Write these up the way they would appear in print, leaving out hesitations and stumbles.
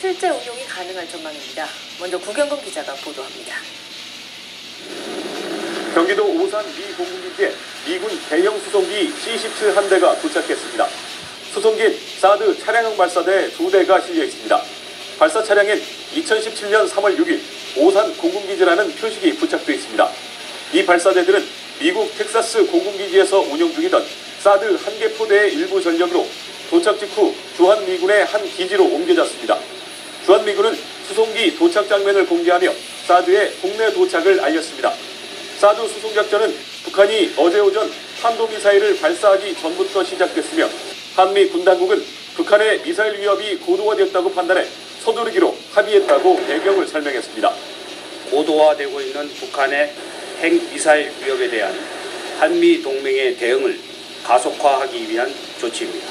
이틀째 운용이 가능할 전망입니다. 먼저 구경근 기자가 보도합니다. 경기도 오산 미 공군기지에 미군 대형 수송기 C-17 한 대가 도착했습니다. 수송기엔 사드 차량형 발사대 2대가 실려 있습니다. 발사 차량엔 2017년 3월 6일 오산 공군기지라는 표식이 부착돼 있습니다. 이 발사대들은 미국 텍사스 공군기지에서 운용 중이던 사드 한 개 포대의 일부 전력으로 도착 직후 주한미군의 한 기지로 옮겨졌습니다. 주한미군은 수송기 도착 장면을 공개하며 사드의 국내 도착을 알렸습니다. 사드 수송작전은 북한이 어제 오전 탄도미사일을 발사하기 전부터 시작됐으며 한미 군당국은 북한의 미사일 위협이 고도화됐다고 판단해 서두르기로 합의했다고 배경을 설명했습니다. 고도화되고 있는 북한의 핵미사일 위협에 대한 한미 동맹의 대응을 가속화하기 위한 조치입니다.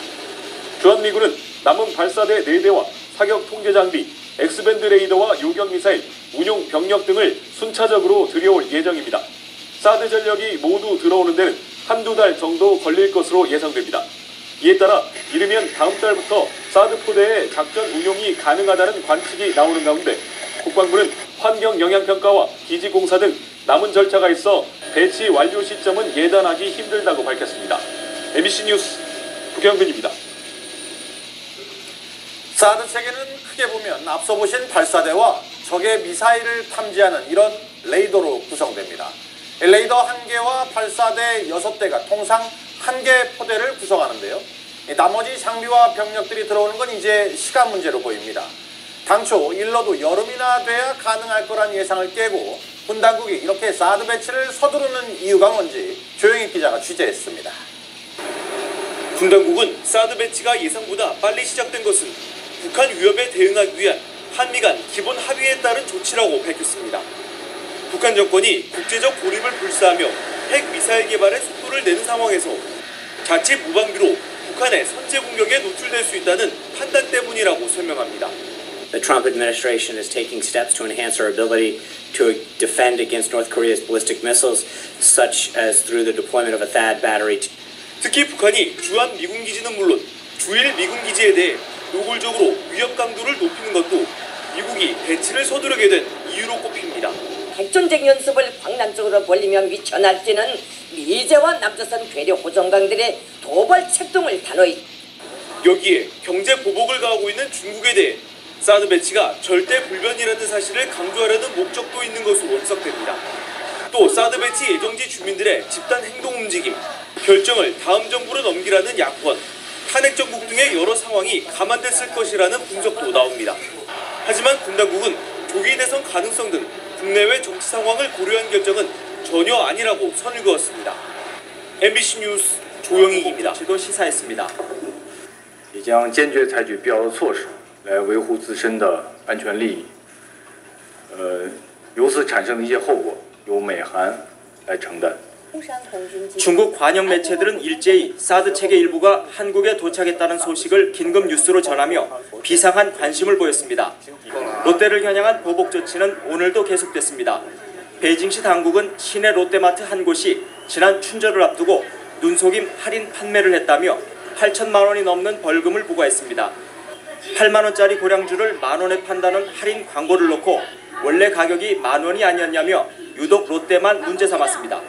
주한미군은 남은 발사대 4대와 사격 통제 장비, X밴드 레이더와 요격미사일, 운용 병력 등을 순차적으로 들여올 예정입니다. 사드 전력이 모두 들어오는 데는 한두 달 정도 걸릴 것으로 예상됩니다. 이에 따라 이르면 다음 달부터 사드 포대의 작전 운용이 가능하다는 관측이 나오는 가운데 국방부는 환경영향평가와 기지공사 등 남은 절차가 있어 배치 완료 시점은 예단하기 힘들다고 밝혔습니다. MBC 뉴스 구경근입니다. 사드 체계는 크게 보면 앞서 보신 발사대와 적의 미사일을 탐지하는 이런 레이더로 구성됩니다. 레이더 1개와 발사대 6대가 통상 1개 포대를 구성하는데요. 나머지 장비와 병력들이 들어오는 건 이제 시간 문제로 보입니다. 당초 일러도 여름이나 돼야 가능할 거란 예상을 깨고 군 당국이 이렇게 사드 배치를 서두르는 이유가 뭔지 조영익 기자가 취재했습니다. 군 당국은 사드 배치가 예상보다 빨리 시작된 것은 북한 위협에 대응하기 위한 한미 간 기본 합의에 따른 조치라고 밝혔습니다. 북한 정권이 국제적 고립을 불사하며 핵미사일 개발에 속도를 내는 상황에서 자칫 무방비로 북한의 선제 공격에 노출될 수 있다는 판단 때문이라고 설명합니다. The Trump administration is taking steps to enhance our ability to defend against North Korea's ballistic missiles, such as through the deployment of a THAAD battery. 특히 북한이 주한 미군 기지는 물론 주일 미군 기지에 대해 노골적으로 위협 강도를 높이는 것도 미국이 배치를 서두르게 된 이유로 꼽힙니다. 핵전쟁 연습을 광란적으로 벌리며 미쳐날뛰는 미제와 남조선 괴뢰 호정강들의 도발 책동을 단호히. 여기에 경제 보복을 가하고 있는 중국에 대해 사드 배치가 절대 불변이라는 사실을 강조하려는 목적도 있는 것으로 해석됩니다. 또 사드 배치 예정지 주민들의 집단 행동 움직임, 결정을 다음 정부로 넘기라는 야권, 탄핵 정국 등의 여러 상황이 감안됐을 것이라는 분석도 나옵니다. 하지만 군 당국은 조기 대선 가능성 등 국내외 정치 상황을 고려한 결정은 전혀 아니라고 선을 그었습니다. MBC 뉴스 조영익입니다. 지도 시사했습니다. 也将坚决采取必要的措施来维护自身的安全利益。由此产生的一些后果由美韩来承担。 중국 관영 매체들은 일제히 사드 체계 일부가 한국에 도착했다는 소식을 긴급 뉴스로 전하며 비상한 관심을 보였습니다. 롯데를 겨냥한 보복 조치는 오늘도 계속됐습니다. 베이징시 당국은 시내 롯데마트 한 곳이 지난 춘절을 앞두고 눈속임 할인 판매를 했다며 8천만 원이 넘는 벌금을 부과했습니다. 8만 원짜리 고량주를 만 원에 판다는 할인 광고를 놓고 원래 가격이 만 원이 아니었냐며 유독 롯데만 문제 삼았습니다.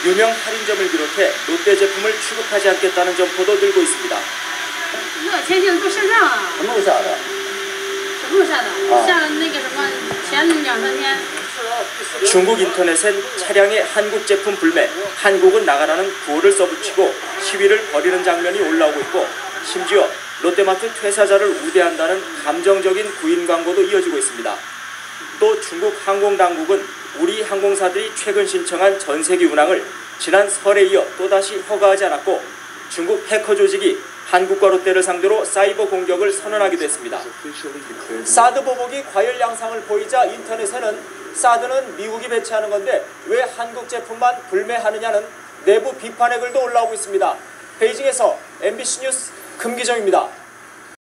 유명 할인점을 비롯해 롯데 제품을 취급하지 않겠다는 점포도 들고 있습니다. 중국 인터넷엔 차량의 한국 제품 불매, 한국은 나가라는 구호를 써붙이고 시위를 벌이는 장면이 올라오고 있고 심지어 롯데마트 퇴사자를 우대한다는 감정적인 구인 광고도 이어지고 있습니다. 또 중국 항공당국은 우리 항공사들이 최근 신청한 전세기 운항을 지난 설에 이어 또다시 허가하지 않았고 중국 해커 조직이 한국과 롯데를 상대로 사이버 공격을 선언하기도 했습니다. 사드 보복이 과열 양상을 보이자 인터넷에는 사드는 미국이 배치하는 건데 왜 한국 제품만 불매하느냐는 내부 비판의 글도 올라오고 있습니다. 베이징에서 MBC 뉴스 금기정입니다.